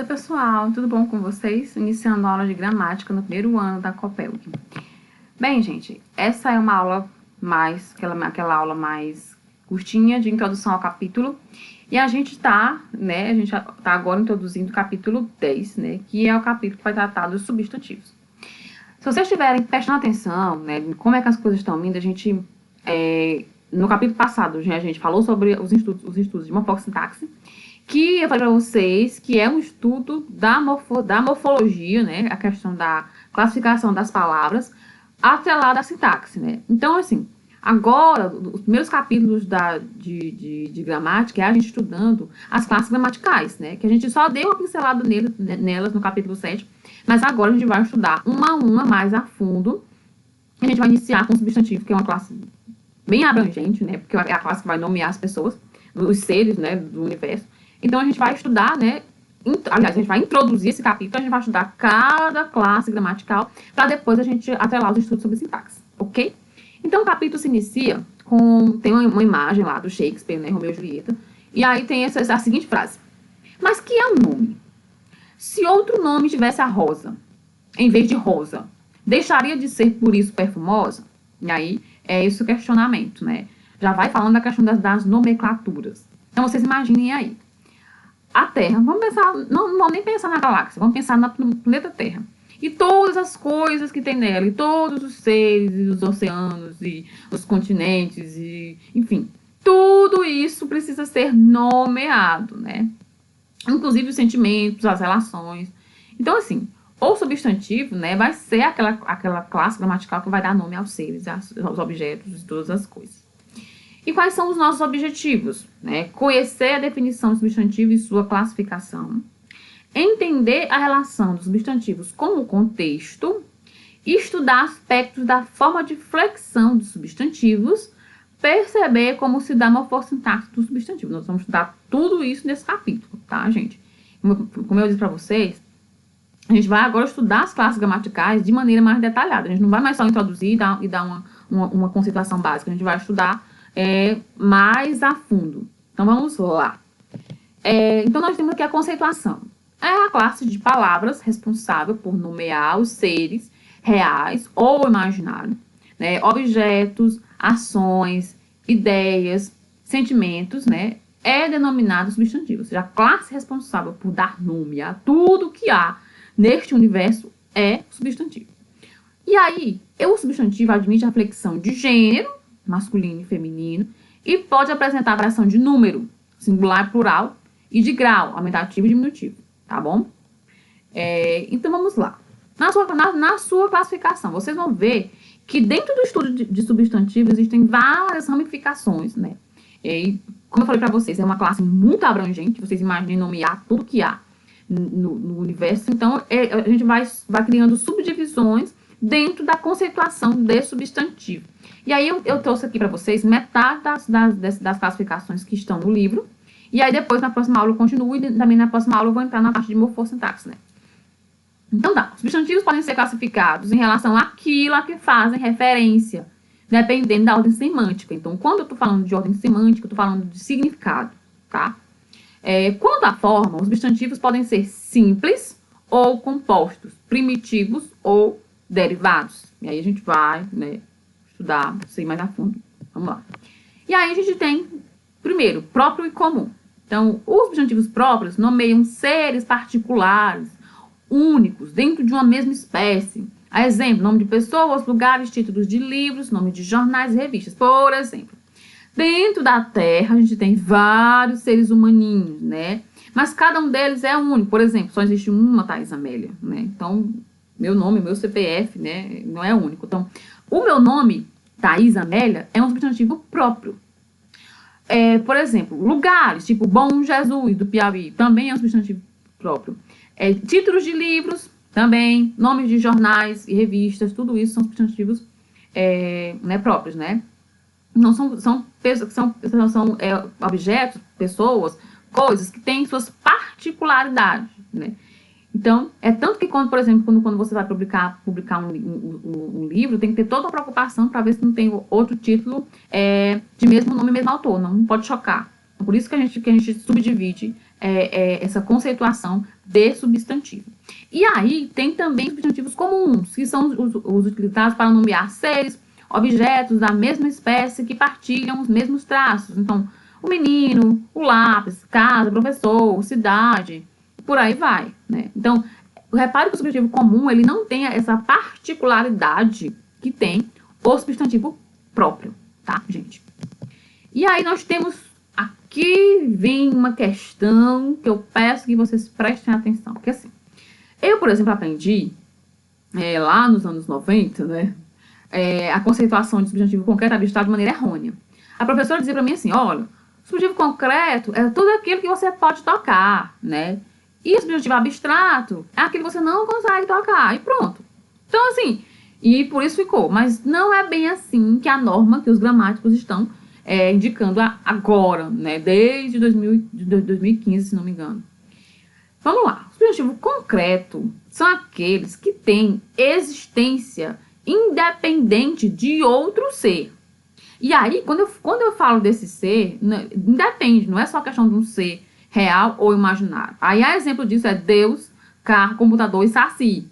Oi pessoal, tudo bom com vocês? Iniciando a aula de gramática no primeiro ano da Copelg. Bem, gente, essa é uma aula mais, aquela aula mais curtinha de introdução ao capítulo. E a gente tá agora introduzindo o capítulo 10, né, que é o capítulo que vai tratar dos substantivos. Se vocês estiverem prestando atenção, né, como é que as coisas estão indo, no capítulo passado, a gente falou sobre os estudos de morfossintaxe, que eu falei para vocês que é um estudo da morfologia, né, a questão da classificação das palavras atrelada à sintaxe, né. Então, assim, agora, os primeiros capítulos de gramática é a gente estudando as classes gramaticais, né, que a gente só deu uma pincelada nelas no capítulo 7, mas agora a gente vai estudar uma a uma mais a fundo. A gente vai iniciar com o substantivo, que é uma classe bem abrangente, né, porque é a classe que vai nomear as pessoas, os seres, né, do universo. Então, a gente vai estudar, né, aliás, a gente vai introduzir esse capítulo, a gente vai estudar cada classe gramatical, para depois a gente atrelar os estudos sobre sintaxe, ok? Então, o capítulo se inicia tem uma imagem lá do Shakespeare, né, Romeu e Julieta, e aí tem a seguinte frase: mas que é um nome? Se outro nome tivesse a rosa, em vez de rosa, deixaria de ser por isso perfumosa? E aí, é esse o questionamento, né? Já vai falando da questão das nomenclaturas. Então, vocês imaginem aí. A Terra, vamos pensar, não vamos nem pensar na galáxia, vamos pensar no planeta Terra. E todas as coisas que tem nela, e todos os seres, e os oceanos, e os continentes, e enfim, tudo isso precisa ser nomeado, né? Inclusive os sentimentos, as relações. Então, assim, o substantivo, né, vai ser aquela classe gramatical que vai dar nome aos seres, aos objetos, e todas as coisas. E quais são os nossos objetivos? Né? Conhecer a definição do substantivo e sua classificação, entender a relação dos substantivos com o contexto, estudar aspectos da forma de flexão dos substantivos, perceber como se dá a morfossintaxe do substantivo. Nós vamos estudar tudo isso nesse capítulo, tá, gente? Como eu disse para vocês, a gente vai agora estudar as classes gramaticais de maneira mais detalhada. A gente não vai mais só introduzir e dar uma conceituação básica. A gente vai estudar mais a fundo. Então, vamos lá. Então, nós temos aqui a conceituação. É a classe de palavras responsável por nomear os seres reais ou imaginários, né? Objetos, ações, ideias, sentimentos, né? É denominado substantivo. Ou seja, a classe responsável por dar nome a tudo que há neste universo é substantivo. E aí, o substantivo admite a flexão de gênero, masculino e feminino, e pode apresentar a variação de número, singular e plural, e de grau, aumentativo e diminutivo, tá bom? Então, vamos lá. Na sua classificação, vocês vão ver que dentro do estudo de substantivo existem várias ramificações, né? E, como eu falei para vocês, é uma classe muito abrangente, vocês imaginem nomear tudo que há no universo. Então, a gente vai criando subdivisões dentro da conceituação de substantivo. E aí eu trouxe aqui para vocês metade das classificações que estão no livro. E aí depois, na próxima aula, eu continuo. E também na próxima aula eu vou entrar na parte de morfossintaxe, né? Então tá, os substantivos podem ser classificados em relação àquilo a que fazem referência, dependendo da ordem semântica. Então, quando eu tô falando de ordem semântica, eu tô falando de significado, tá? Quanto à forma, os substantivos podem ser simples ou compostos, primitivos ou derivados. E aí a gente vai, né, estudar isso aí mais a fundo. Vamos lá. E aí a gente tem, primeiro, próprio e comum. Então, os substantivos próprios nomeiam seres particulares, únicos, dentro de uma mesma espécie. A exemplo, nome de pessoas, lugares, títulos de livros, nome de jornais e revistas. Por exemplo, dentro da Terra a gente tem vários seres humaninhos, né? Mas cada um deles é único. Por exemplo, só existe uma Thaís Amélia, né? Então, meu nome, meu CPF, né, não é único. Então, o meu nome, Thaís Amélia, é um substantivo próprio. Por exemplo, lugares, tipo Bom Jesus, do Piauí, também é um substantivo próprio. Títulos de livros, também. Nomes de jornais e revistas, tudo isso são substantivos né, próprios, né? Não são objetos, pessoas, coisas que têm suas particularidades, né? Então, tanto que quando, por exemplo, quando você vai publicar um livro, tem que ter toda uma preocupação para ver se não tem outro título de mesmo nome, mesmo autor. Não pode chocar, Por isso que a gente subdivide essa conceituação de substantivo. E aí tem também substantivos comuns, que são os utilizados para nomear seres, objetos da mesma espécie que partilham os mesmos traços. Então, o menino, o lápis, casa, professor, cidade, por aí vai, né? Então, repare que o substantivo comum, ele não tem essa particularidade que tem o substantivo próprio, tá, gente? E aí nós temos, aqui vem uma questão que eu peço que vocês prestem atenção, porque assim, eu, por exemplo, aprendi lá nos anos 90, né, a conceituação de substantivo concreto abstrato de maneira errônea. A professora dizia para mim assim, olha, substantivo concreto é tudo aquilo que você pode tocar, né? E o substantivo abstrato é aquilo que você não consegue tocar, e pronto. Então, assim, e por isso ficou. Mas não é bem assim que a norma que os gramáticos estão indicando agora, né? Desde 2015, se não me engano. Vamos lá. O substantivo concreto são aqueles que têm existência independente de outro ser. E aí, quando eu falo desse ser, né, independe, não é só questão de um ser real ou imaginário. Aí, a exemplo disso é Deus, carro, computador e saci.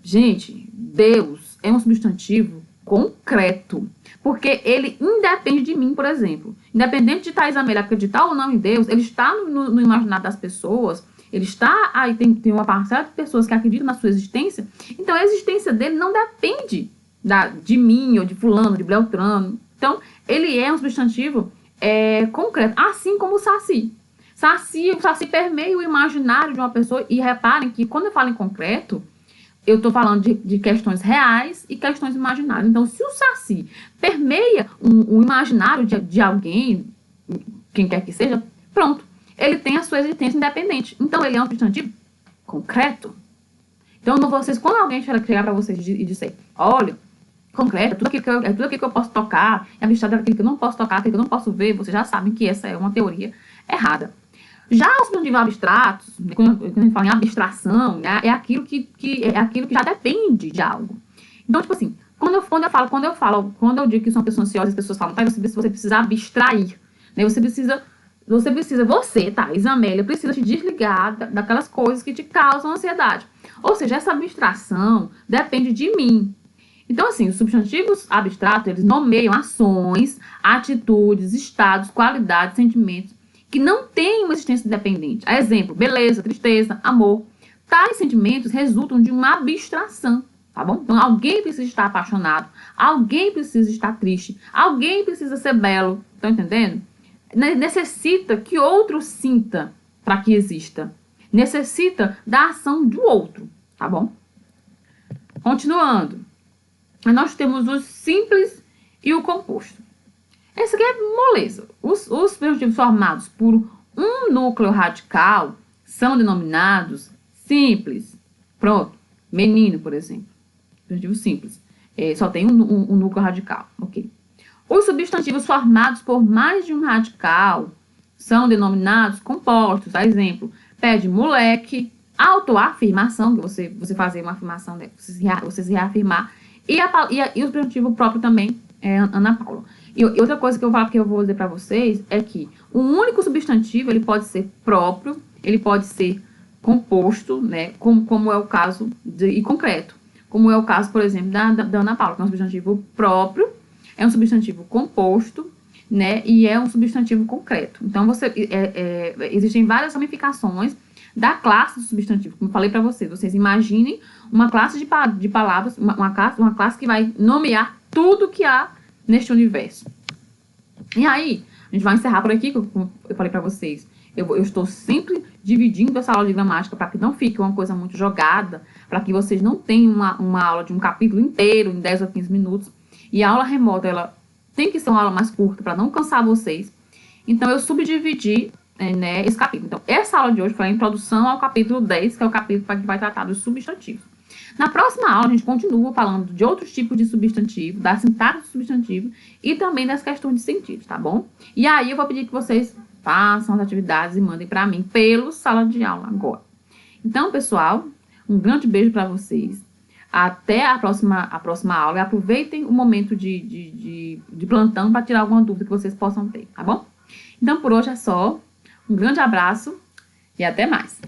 Gente, Deus é um substantivo concreto, porque ele independe de mim, por exemplo. Independente de Thaís Amélia acreditar ou não em Deus, ele está no imaginário das pessoas, ele está aí, tem uma parcela de pessoas que acreditam na sua existência, então a existência dele não depende de mim ou de fulano, de Beltrano. Então, ele é um substantivo concreto, assim como o saci. O saci permeia o imaginário de uma pessoa, e reparem que quando eu falo em concreto, eu estou falando de questões reais e questões imaginárias. Então, se o saci permeia um imaginário de alguém, quem quer que seja, pronto, ele tem a sua existência independente. Então, ele é um substantivo concreto. Então, vocês, quando alguém chegar para vocês e disser, olha, concreto, tudo aquilo que eu posso tocar, é abstrato aquilo que eu não posso tocar, aquilo que eu não posso ver, vocês já sabem que essa é uma teoria errada. Já os substantivos abstratos, quando a gente fala em abstração, é aquilo que já depende de algo. Então, tipo assim, quando eu digo que são pessoas ansiosas, as pessoas falam, tá, você precisa abstrair, né? Você, Thaís Amélia, precisa te desligar daquelas coisas que te causam ansiedade. Ou seja, essa abstração depende de mim. Então, assim, os substantivos abstratos, eles nomeiam ações, atitudes, estados, qualidades, sentimentos, que não têm uma existência independente. A exemplo, beleza, tristeza, amor. Tais sentimentos resultam de uma abstração, tá bom? Então, alguém precisa estar apaixonado, alguém precisa estar triste, alguém precisa ser belo, estão entendendo? Necessita que outro sinta para que exista. Necessita da ação do outro, tá bom? Continuando. Nós temos o simples e o composto. Esse aqui é moleza. Os substantivos formados por um núcleo radical são denominados simples. Pronto. Menino, por exemplo. Substantivo simples. Só tem um núcleo radical. Ok. Os substantivos formados por mais de um radical são denominados compostos. A exemplo, pé de moleque, autoafirmação, que você fazer uma afirmação, né? Você se reafirmar. E o substantivo próprio também é Ana Paula. E outra coisa que eu vou dizer para vocês é que um único substantivo, ele pode ser próprio, ele pode ser composto, né, como é o caso e concreto. Como é o caso, por exemplo, da Ana Paula, que é um substantivo próprio, é um substantivo composto, né, e é um substantivo concreto. Então, existem várias ramificações da classe do substantivo. Como eu falei para vocês imaginem uma classe de palavras, uma classe que vai nomear tudo que há neste universo. E aí, a gente vai encerrar por aqui, como eu falei para vocês. Eu estou sempre dividindo essa aula de gramática para que não fique uma coisa muito jogada, para que vocês não tenham uma aula de um capítulo inteiro em 10 ou 15 minutos. E a aula remota, ela tem que ser uma aula mais curta para não cansar vocês. Então, eu subdividi né, esse capítulo. Então, essa aula de hoje foi a introdução ao capítulo 10, que é o capítulo que vai tratar dos substantivos. Na próxima aula, a gente continua falando de outros tipos de substantivo, da sintaxe do substantivo e também das questões de sentido, tá bom? E aí, eu vou pedir que vocês façam as atividades e mandem para mim pelo sala de aula agora. Então, pessoal, um grande beijo para vocês. Até a próxima aula. E aproveitem o momento de plantão para tirar alguma dúvida que vocês possam ter, tá bom? Então, por hoje é só. Um grande abraço e até mais!